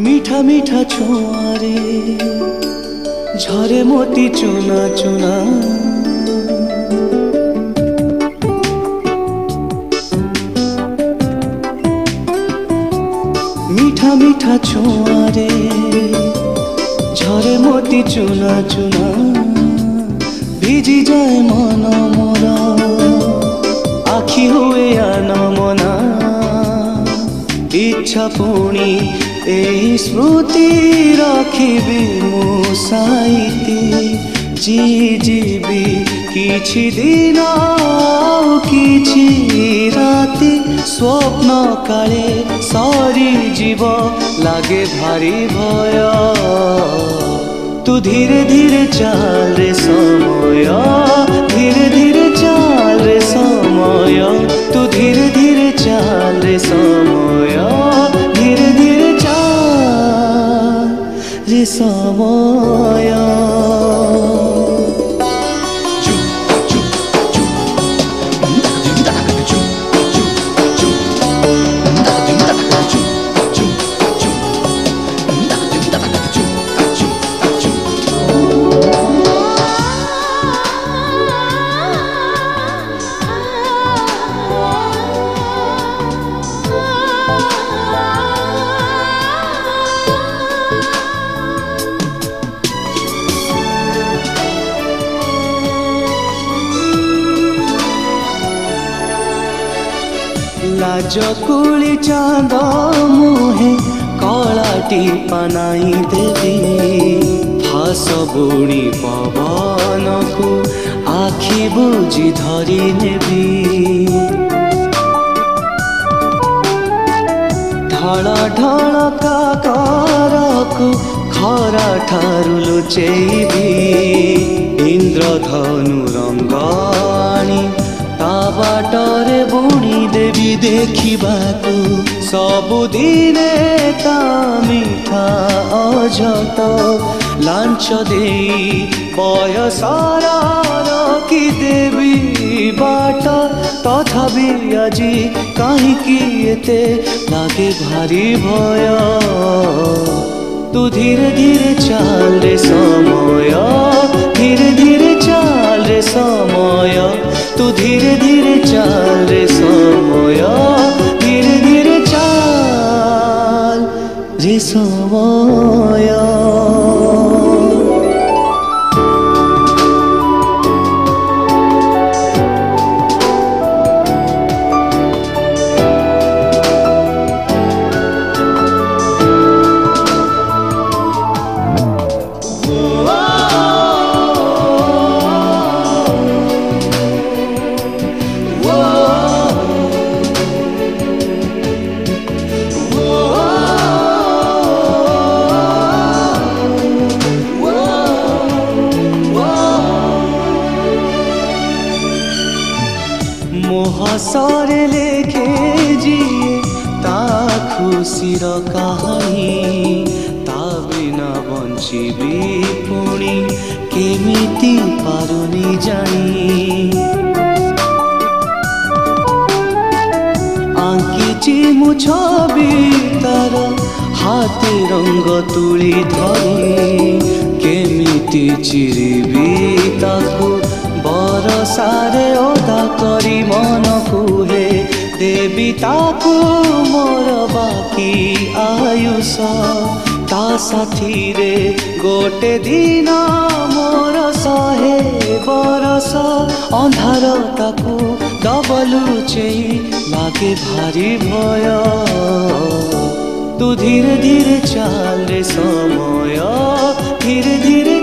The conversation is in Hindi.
मीठा मीठा छुआरे झरे मोती चुना चुना मीठा मीठा छुआरे झरे मोती चुना चुना भिजी जाए मन मोरा आखि हुए अनमना इच्छा पुणी ए स्मृति रखिबी मु साइती जी जीवी किछि दिन किछि राति स्वप्न काले सरी जीव लागे भारी भय तू धीरे धीरे चल रे समय धीरे धीरे चल रे समय तू धीरे धीरे चल रे समय धीरे धीरे चल रे समय लाजकुली चांद मुहे कलाटी पानाई देवी फास बुणी पवन को आखि बुझी धरी नेबी ढल ढल काकर को खरा ठारू लुचेबी इंद्रधनु रंगाणी ता बाटरे बुणी देवी देखिबाकू सबुदिने ता मिठा अझट लांच देई बयसर रखी देवी बाट तथापि आजी काहींकि एते लागे भारी भय तू धीरे धीरे चल रे समय धीरे धीरे चल रे समय तू धीरे धीरे चल रे समय धीरे धीरे चल रे समय हसरे लेखे जिए ता खुशीर कहानी ता बिना बंचिबी पुणी केमिति पारुनी जानी आंकिची मु छवि तार हाथे रंग तुली धरी केमिति चिरिबी ताकू बरसारे ओदा करी मन कुहे देवी ताकू मोर बाकी आयुष ता साथी रे गोटे दिन मोर 100 बरस अंधार ताकू दबलु चेई लागे भारी भय तू धीरे धीरे चल रे समय धीरे धीरे